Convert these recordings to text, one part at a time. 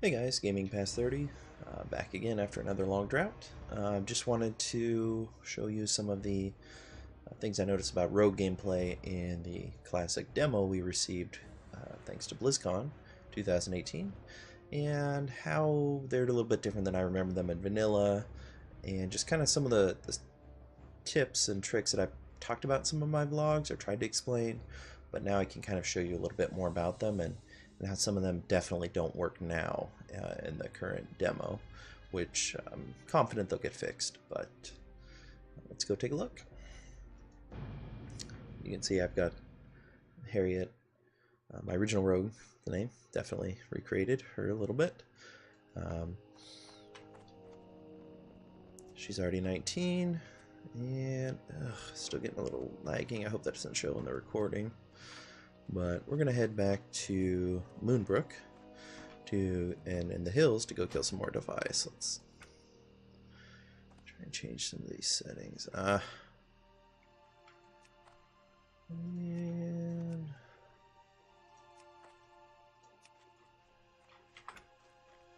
Hey guys, Gaming Past 30, back again after another long drought. Just wanted to show you some of the things I noticed about rogue gameplay in the classic demo we received thanks to BlizzCon 2018, and how they're a little bit different than I remember them in vanilla, and just kind of some of the tips and tricks that I've talked about in some of my vlogs or tried to explain, but now I can kind of show you a little bit more about them and how some of them definitely don't work now in the current demo, which I'm confident they'll get fixed, but let's go take a look. You can see I've got Harriet, my original rogue, the name, definitely recreated her a little bit. She's already 19, and still getting a little lagging. I hope that doesn't show in the recording. But we're gonna head back to Moonbrook and in the hills to go kill some more device. Let's try and change some of these settings. And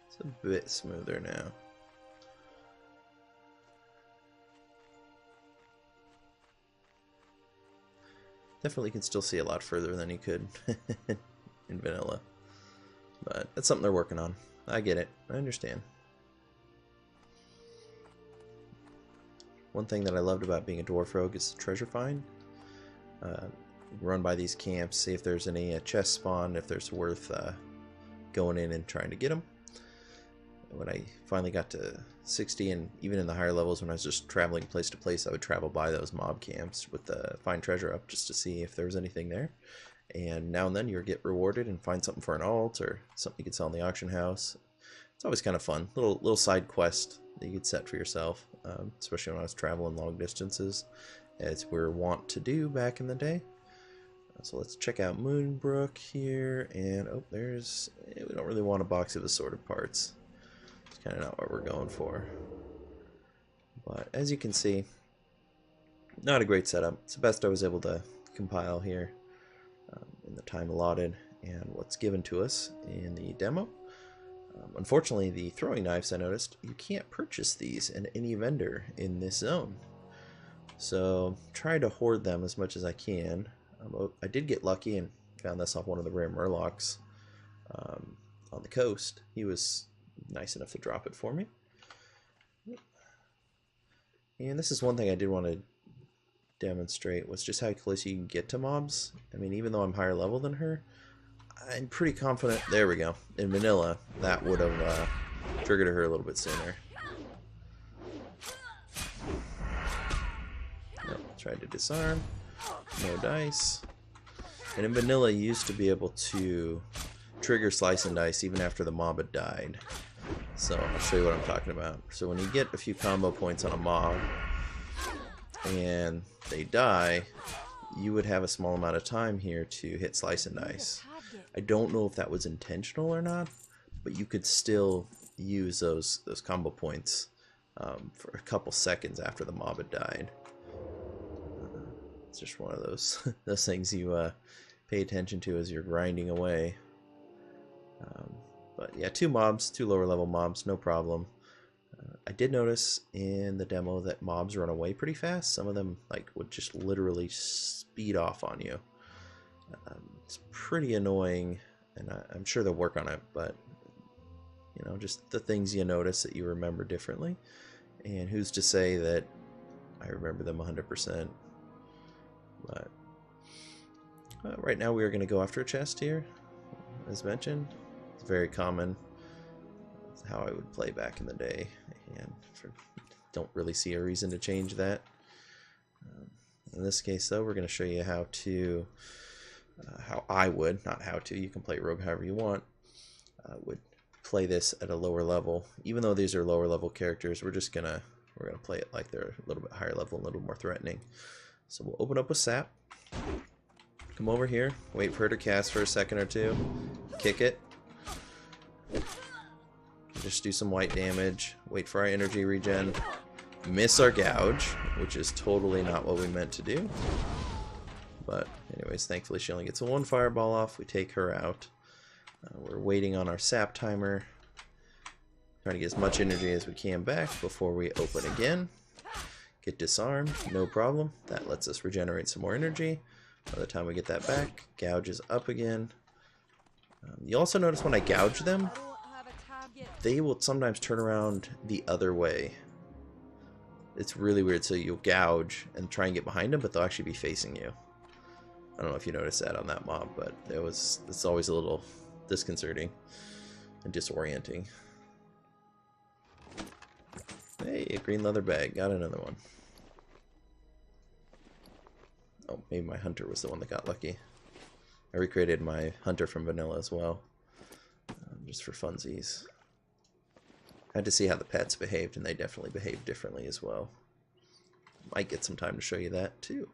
it's a bit smoother now. Definitely can still see a lot further than you could in vanilla. But that's something they're working on. I get it. I understand. One thing that I loved about being a dwarf rogue is the treasure find. Run by these camps, see if there's any chest spawn, if there's worth going in and trying to get them. When I finally got to 60, and even in the higher levels when I was just traveling place to place, I would travel by those mob camps with the find treasure up just to see if there was anything there. And now and then you'll get rewarded and find something for an alt or something you could sell in the auction house. It's always kind of fun. Little side quest that you could set for yourself, especially when I was traveling long distances, as we were wont to do back in the day. So let's check out Moonbrook here, and oh, we don't really want a box of assorted parts. It's kind of not what we're going for. But as you can see, not a great setup. It's the best I was able to compile here in the time allotted and what's given to us in the demo. Unfortunately, the throwing knives, I noticed, you can't purchase these in any vendor in this zone. So try to hoard them as much as I can. I did get lucky and found this off one of the rare Murlocs on the coast. He was nice enough to drop it for me. And this is one thing I did want to demonstrate, was just how close you can get to mobs. I mean, even though I'm higher level than her, I'm pretty confident. There we go. In vanilla, that would have triggered her a little bit sooner. Nope, tried to disarm. No dice. And in vanilla, you used to be able to trigger slice and dice even after the mob had died. So I'll show you what I'm talking about. So when you get a few combo points on a mob and they die, you would have a small amount of time here to hit slice and dice. I don't know if that was intentional or not, but you could still use those combo points for a couple seconds after the mob had died. It's just one of those things you pay attention to as you're grinding away. But yeah, two lower level mobs, no problem. I did notice in the demo that mobs run away pretty fast. Some of them would just literally speed off on you. It's pretty annoying, and I'm sure they'll work on it, but you know, just the things you notice that you remember differently. And who's to say that I remember them 100%? But right now we are going to go after a chest here, as mentioned. It's very common. It's how I would play back in the day, and don't really see a reason to change that. In this case, though, we're going to show you how to, how I would, not how to, you can play rogue however you want, would play this at a lower level. Even though these are lower level characters, we're gonna play it like they're a little bit higher level, a little more threatening. So we'll open up with Sap. Come over here, wait for her to cast for a second or two, kick it. Just do some white damage, wait for our energy regen, miss our gouge, which is totally not what we meant to do. But anyways, thankfully she only gets a 1 fireball off. We take her out. We're waiting on our sap timer. Trying to get as much energy as we can back before we open again. Get disarmed, no problem. That lets us regenerate some more energy. By the time we get that back, gouge is up again. You also notice when I gouge them, they will sometimes turn around the other way. It's really weird. So you'll gouge and try and get behind them, but they'll actually be facing you. I don't know if you noticed that on that mob, but it's always a little disconcerting and disorienting. Hey, a green leather bag. Got another one. Oh, maybe my hunter was the one that got lucky. I recreated my hunter from vanilla as well. Just for funsies. I had to see how the pets behaved, and they definitely behaved differently as well. Might get some time to show you that, too.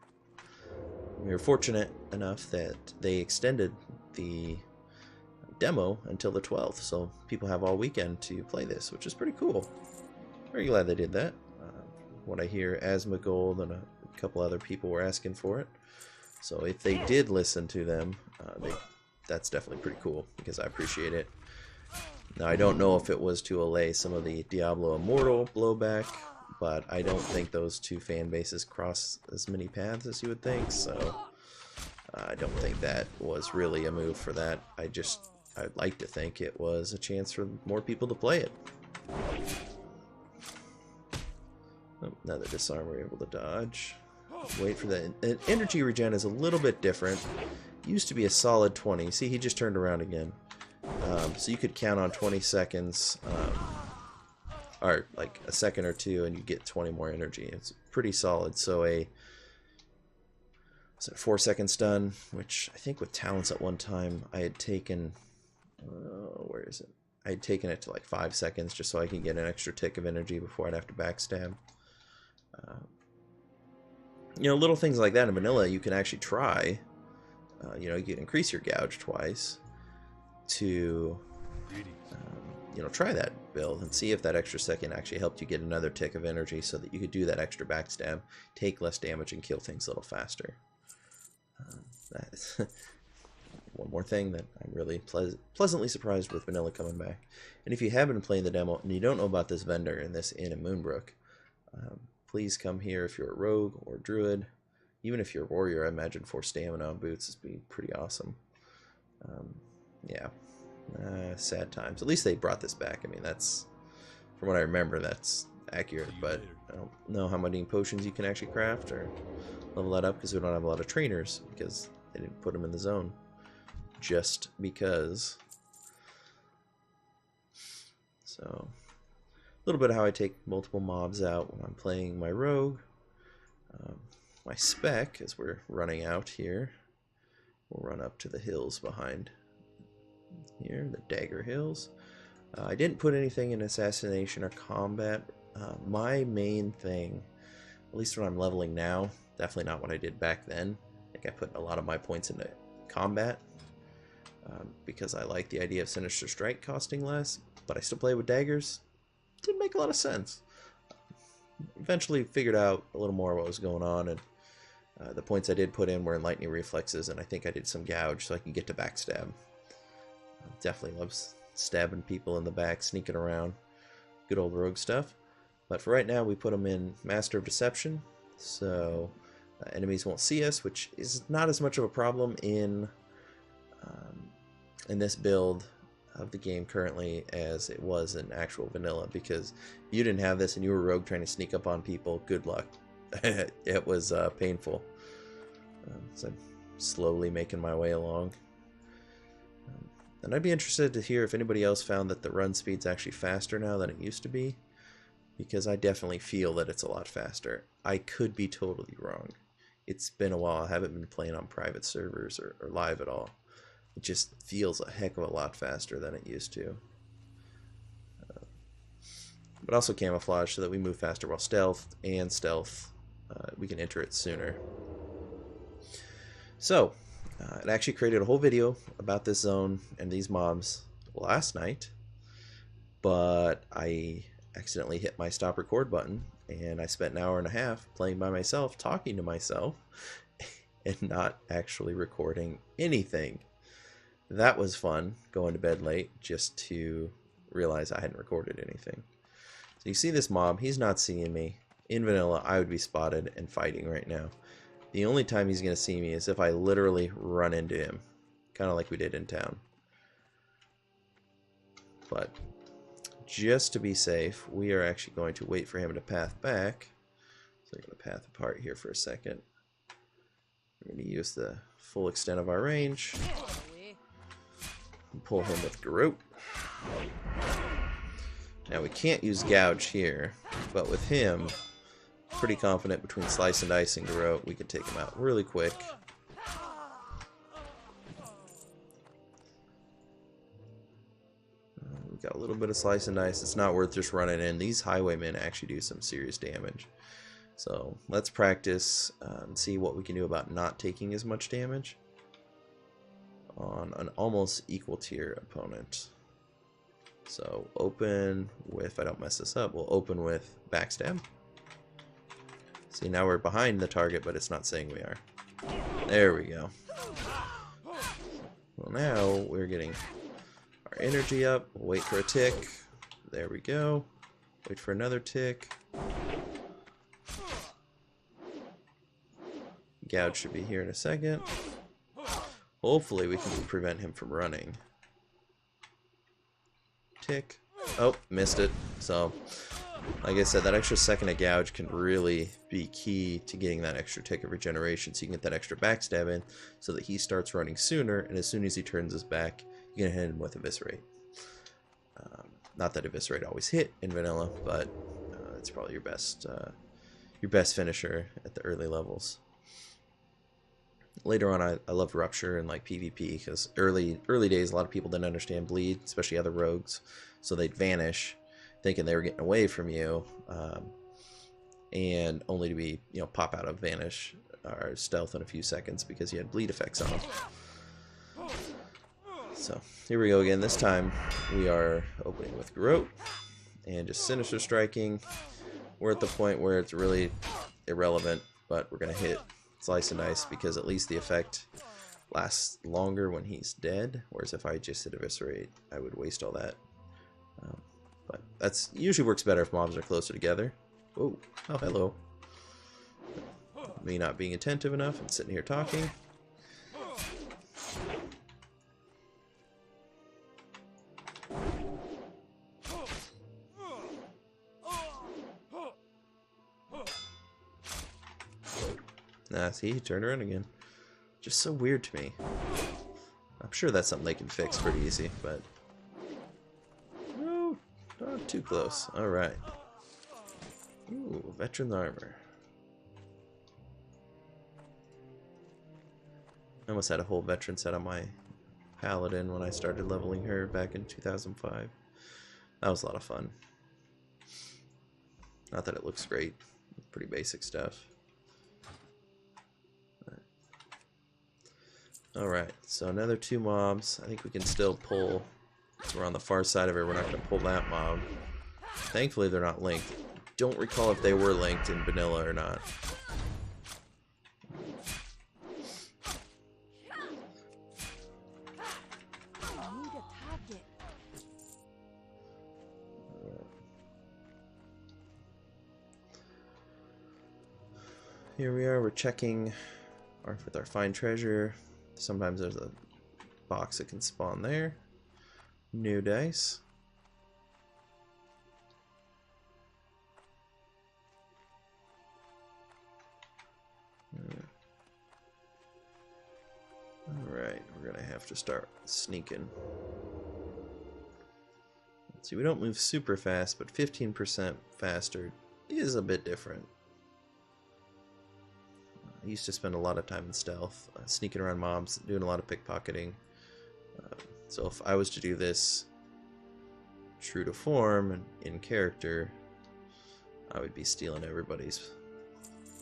We were fortunate enough that they extended the demo until the 12th, so people have all weekend to play this, which is pretty cool. Very glad they did that. What I hear, Asthma Gold and a couple other people were asking for it. So if they did listen to them, that's definitely pretty cool, because I appreciate it. Now, I don't know if it was to allay some of the Diablo Immortal blowback, but I don't think those two fan bases cross as many paths as you would think, so I don't think that was really a move for that. I'd like to think it was a chance for more people to play it. Oh, another disarm we're able to dodge. Wait for that. And energy regen is a little bit different. Used to be a solid 20. See, he just turned around again. So you could count on 20 seconds, or like a second or two, and you get 20 more energy. It's pretty solid. So a 4-second stun, which I think with talents at one time I had taken. Where is it? I had taken it to like 5 seconds just so I could get an extra tick of energy before I'd have to backstab. You know, little things like that in vanilla you can actually try. You know, you can increase your gouge twice to, you know, try that build and see if that extra second actually helped you get another tick of energy so that you could do that extra backstab, take less damage, and kill things a little faster. That's one more thing that I'm really pleasantly surprised with vanilla coming back. And if you have been playing the demo and you don't know about this vendor and this inn in Moonbrook, please come here if you're a rogue or druid. Even if you're a warrior, I imagine 4 stamina on boots would be pretty awesome. Yeah, sad times. At least they brought this back. I mean, that's, from what I remember, that's accurate. But I don't know how many potions you can actually craft or level that up, because we don't have a lot of trainers, because they didn't put them in the zone. Just because. So, a little bit of how I take multiple mobs out when I'm playing my rogue. My spec, as we're running out here, we'll run up to the hills behind here, the Dagger Hills. I didn't put anything in assassination or combat. My main thing, at least when I'm leveling now, definitely not what I did back then. I think I put a lot of my points into combat because I like the idea of Sinister Strike costing less, but I still play with daggers. Didn't make a lot of sense. Eventually figured out a little more what was going on, and the points I did put in were in lightning reflexes, and I think I did some gouge so I can get to backstab. Definitely loves stabbing people in the back, sneaking around. Good old rogue stuff. But for right now, we put them in Master of Deception, so enemies won't see us, which is not as much of a problem in this build of the game currently as it was in actual vanilla, because if you didn't have this and you were rogue trying to sneak up on people, good luck. It was painful. So I'm slowly making my way along. And I'd be interested to hear if anybody else found that the run speed's actually faster now than it used to be, because I definitely feel that it's a lot faster. I could be totally wrong. It's been a while. I haven't been playing on private servers or live at all. It just feels a heck of a lot faster than it used to. But also camouflage so that we move faster while stealth, we can enter it sooner. So, it actually created a whole video about this zone and these mobs last night, but I accidentally hit my stop record button, and I spent an hour and a half playing by myself, talking to myself, and not actually recording anything. That was fun, going to bed late just to realize I hadn't recorded anything. So you see this mob, he's not seeing me. In vanilla, I would be spotted and fighting right now. The only time he's going to see me is if I literally run into him. Kind of like we did in town. But just to be safe, we are actually going to wait for him to path back. So we're going to path apart here for a second. We're going to use the full extent of our range. And pull him with Garrote. Now we can't use Gouge here, but with him, pretty confident between Slice and Dice and Garrote, we can take him out really quick. We've got a little bit of Slice and Dice. It's not worth just running in. These Highwaymen actually do some serious damage. So let's practice and see what we can do about not taking as much damage on an almost equal tier opponent. So open with, if I don't mess this up, we'll open with Backstab. See, now we're behind the target, but it's not saying we are. There we go. Well, now we're getting our energy up. We'll wait for a tick. There we go. Wait for another tick. Gouge should be here in a second. Hopefully we can prevent him from running. Tick. Oh, missed it. So, like I said, that extra second of Gouge can really be key to getting that extra tick of regeneration, so you can get that extra backstab in so that he starts running sooner, and as soon as he turns his back, you can hit him with Eviscerate. Not that Eviscerate always hit in vanilla, but it's probably your best finisher at the early levels. Later on, I loved Rupture and like PvP, because early days, a lot of people didn't understand Bleed, especially other rogues, so they'd vanish thinking they were getting away from you, and only to be, pop out of Vanish or Stealth in a few seconds because you had Bleed effects on them. So here we go again. This time we are opening with Garrote and just Sinister Striking. We're at the point where it's really irrelevant, but we're going to hit Slice and Dice because at least the effect lasts longer when he's dead, whereas if I just hit Eviscerate, I would waste all that. But that's usually works better if mobs are closer together. Whoa. Oh, hello. Me not being attentive enough and sitting here talking. Nah, see, he turned around again. Just so weird to me. I'm sure that's something they can fix pretty easy, but... No, not too close. Alright. Ooh, Veteran's Armor. I almost had a whole Veteran set on my Paladin when I started leveling her back in 2005. That was a lot of fun. Not that it looks great. Pretty basic stuff. Alright, so another 2 mobs. I think we can still pull. So we're on the far side of it. We're not going to pull that mob. Thankfully, they're not linked. Don't recall if they were linked in vanilla or not. Here we are. We're checking with our Find Treasure. Sometimes there's a box that can spawn there. New dice. Alright, we're gonna have to start sneaking. Let's see, we don't move super fast, but 15% faster is a bit different. I used to spend a lot of time in stealth, sneaking around mobs, doing a lot of pickpocketing. So if I was to do this true to form and in character, I would be stealing everybody's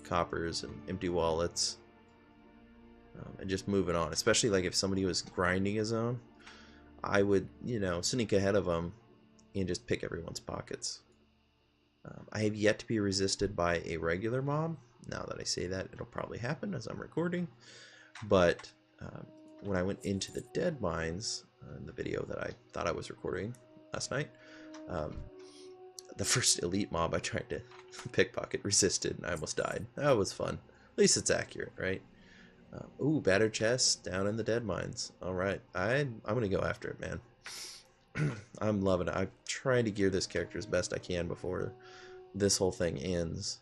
coppers and empty wallets, and just moving on. Especially like if somebody was grinding his own, I would, sneak ahead of them and just pick everyone's pockets. I have yet to be resisted by a regular mob. Now that I say that, it'll probably happen as I'm recording. But when I went into the Deadmines, in the video that I thought I was recording, last night. The first elite mob I tried to pickpocket resisted, and I almost died. That was fun. At least it's accurate, right? Ooh, battered chest down in the Deadmines. All right, I'm gonna go after it, man. I'm loving it. I'm trying to gear this character as best I can before this whole thing ends.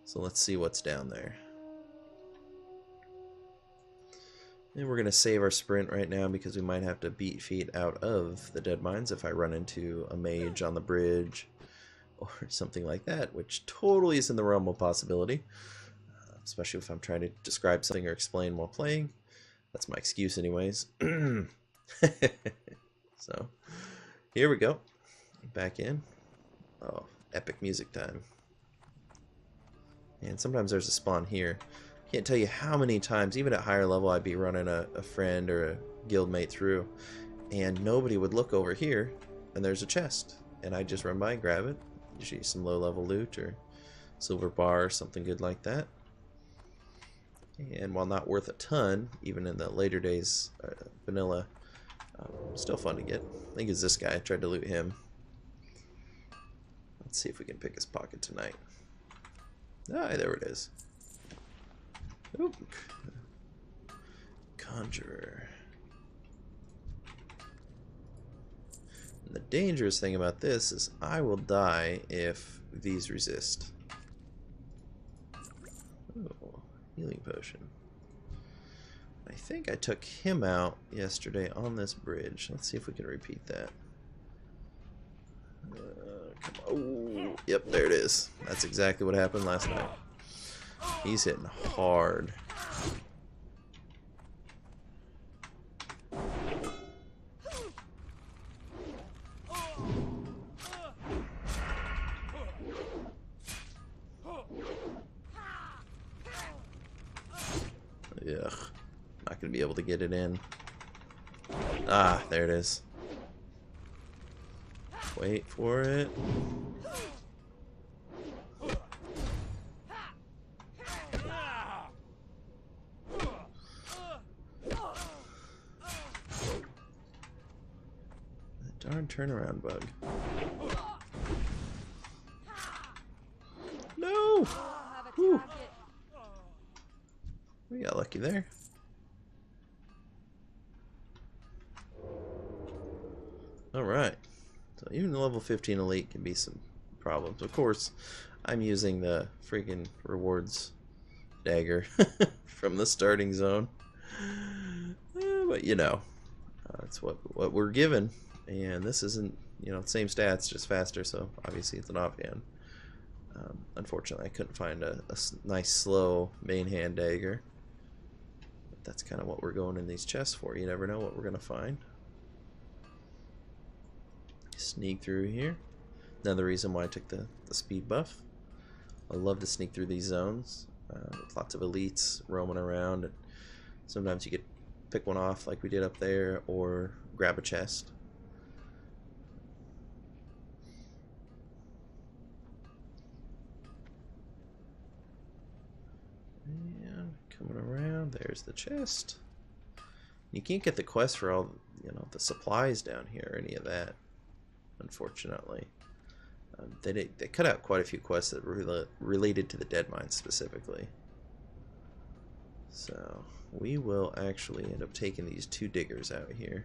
So let's see what's down there. And we're gonna save our sprint right now because we might have to beat feet out of the Deadmines if I run into a mage on the bridge or something like that, which totally is in the realm of possibility. Especially if I'm trying to describe something or explain while playing. That's my excuse anyways. So, here we go. Back in. Oh, epic music time. And sometimes there's a spawn here. Can't tell you how many times, even at higher level, I'd be running a friend or a guildmate through, and nobody would look over here, and there's a chest. And I'd just run by and grab it. Usually some low-level loot or silver bar or something good like that. And while not worth a ton, even in the later days, vanilla, still fun to get. I think it's this guy. I tried to loot him. Let's see if we can pick his pocket tonight. Ah, there it is. Oop. Conjurer. And the dangerous thing about this is I will die if these resist. Oh, healing potion. I think I took him out yesterday on this bridge. Let's see if we can repeat that. Come on. Oh, yep, there it is. That's exactly what happened last night. He's hitting hard. Ugh. Not gonna be able to get it in. Ah, there it is. Wait for it. The darn turnaround bug. No! Whew. We got lucky there. Alright. So even the level 15 elite can be some problems. Of course, I'm using the freaking rewards dagger from the starting zone. But you know, that's what we're given. And this isn't, you know, same stats, just faster, so obviously it's an offhand. Unfortunately, I couldn't find a nice, slow main hand dagger. But that's kind of what we're going in these chests for. You never know what we're going to find. Sneak through here. Another reason why I took the speed buff. I love to sneak through these zones with lots of elites roaming around. And sometimes you get pick one off like we did up there, or grab a chest. And coming around, there's the chest. You can't get the quest for all, you know, the supplies down here or any of that, unfortunately. They cut out quite a few quests that were related to the Deadmines specifically. So we will actually end up taking these two diggers out here.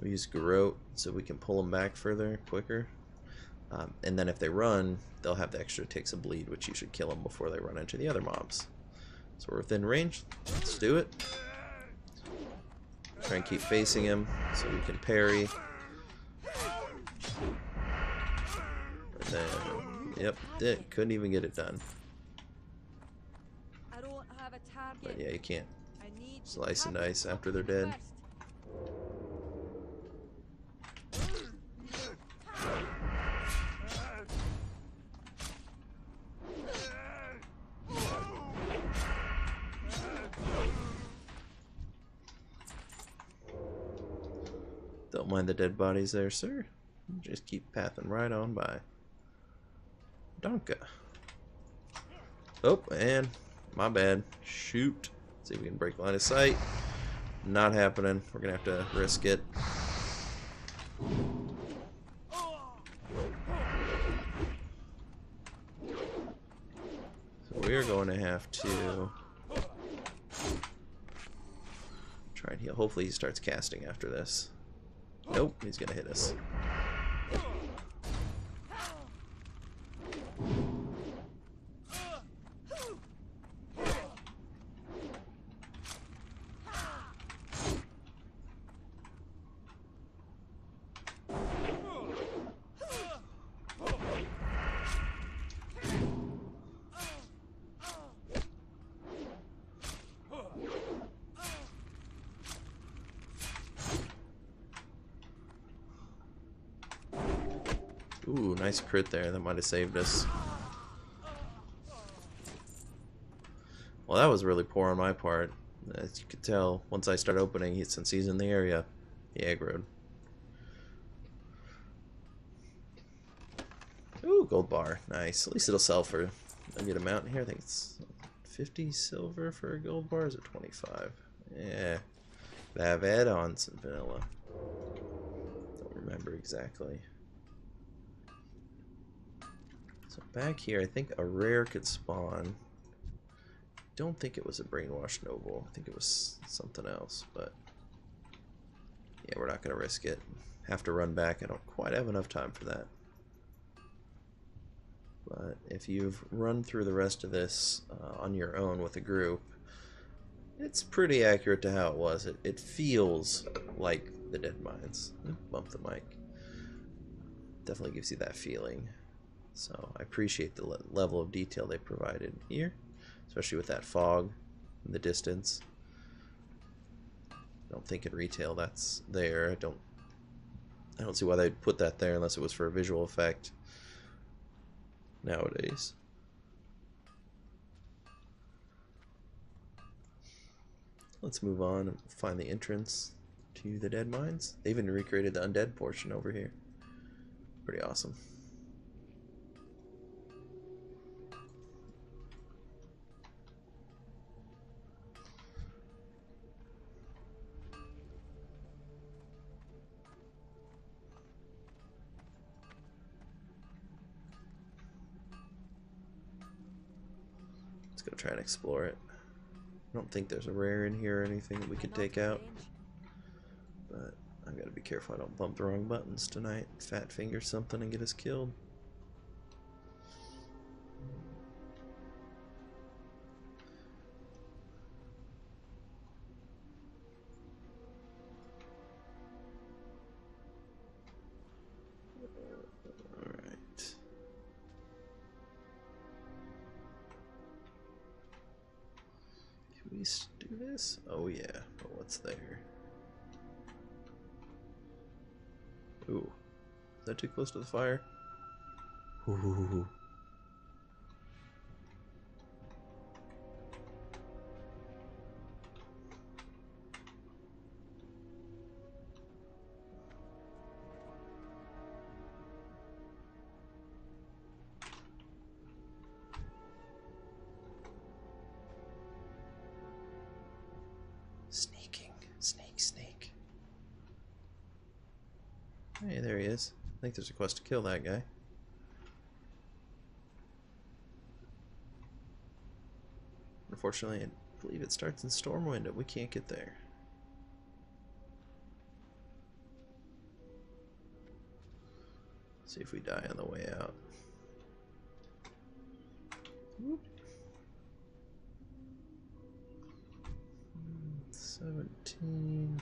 We use Garrote so we can pull them back further, quicker. And then if they run, they'll have the extra ticks of bleed, which you should kill them before they run into the other mobs. So we're within range. Let's do it. Try and keep facing him so we can parry. And then, yep, couldn't even get it done. But yeah, you can't slice and dice after they're dead. Don't mind the dead bodies there, sir. Just keep pathing right on by. Donka. Oh, and my bad. Shoot. See if we can break line of sight. Not happening. We're gonna have to risk it. So we're going to have to try and heal. Hopefully he starts casting after this. Nope, he's gonna hit us. Ooh, nice crit there. That might have saved us. Well, that was really poor on my part. As you could tell, once I start opening, since he's in the area, he aggroed. Ooh, gold bar. Nice. At least it'll sell for a good amount here. I think it's 50 silver for a gold bar. Is it 25? Yeah. They have add-ons in vanilla. Don't remember exactly. So back here, I think a rare could spawn. Don't think it was a brainwashed noble. I think it was something else, but yeah, we're not going to risk it. Have to run back. I don't quite have enough time for that. But if you've run through the rest of this on your own with a group, it's pretty accurate to how it was. It feels like the Deadmines. Bump the mic. Definitely gives you that feeling. So I appreciate the level of detail they provided here, especially with that fog in the distance. I don't think in retail that's there. I don't see why they'd put that there unless it was for a visual effect nowadays. Let's move on and find the entrance to the Deadmines. They even recreated the undead portion over here. Pretty awesome. Let's go try and explore it. I don't think there's a rare in here or anything that we could take out, but I've got to be careful I don't bump the wrong buttons tonight. Fat finger something and get us killed. Alright. Can we do this? Oh yeah, but what's there? Ooh. Is that too close to the fire? Ooh. Sneaking. Snake. Hey, there he is. I think there's a quest to kill that guy. Unfortunately, I believe it starts in Stormwind and we can't get there. See if we die on the way out. Whoop. 17.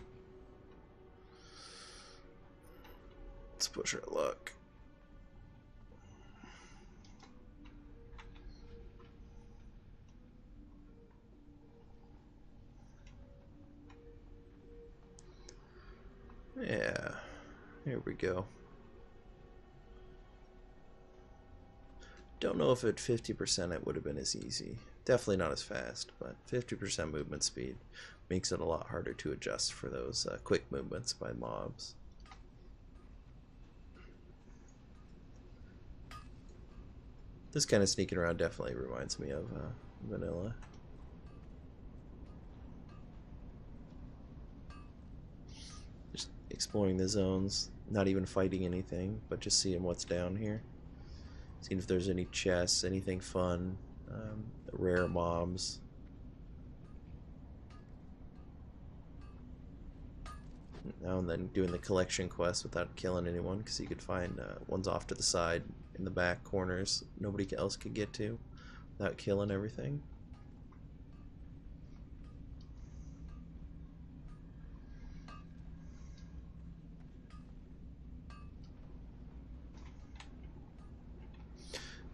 Let's push our luck. Yeah, here we go. Don't know if at 50% it would have been as easy. Definitely not as fast, but 50% movement speed makes it a lot harder to adjust for those quick movements by mobs. This kind of sneaking around definitely reminds me of vanilla. Just exploring the zones, not even fighting anything, but just seeing what's down here. Seeing if there's any chests, anything fun, rare mobs. Now and then doing the collection quest without killing anyone, because you could find ones off to the side in the back corners nobody else could get to without killing everything.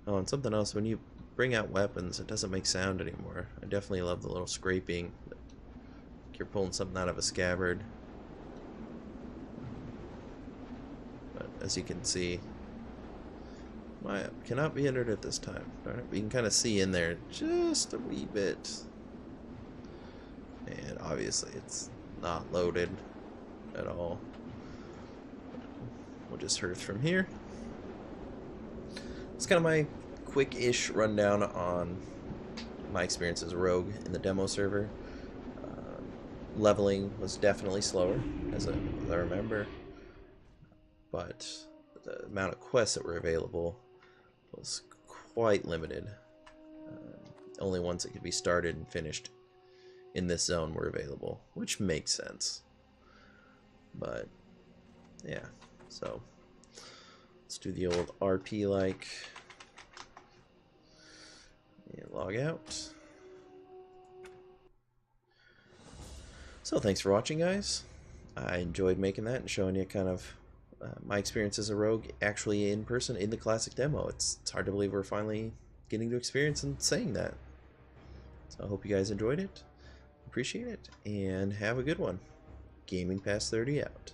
Oh, and something else, when you bring out weapons, it doesn't make sound anymore. I definitely love the little scraping. Like you're pulling something out of a scabbard. But as you can see, my app cannot be entered at this time. Darn it. We can kind of see in there just a wee bit. And obviously it's not loaded at all. We'll just hearth from here. It's kind of my quick-ish rundown on my experience as a rogue in the demo server. Leveling was definitely slower, as I remember, but the amount of quests that were available was quite limited. Only ones that could be started and finished in this zone were available, which makes sense. But yeah, so let's do the old RP like and log out. So thanks for watching, guys. I enjoyed making that and showing you kind of my experience as a rogue actually in person in the classic demo. It's hard to believe we're finally getting to experience and saying that. So I hope you guys enjoyed it, appreciate it, and have a good one. Gaming Past 30 out.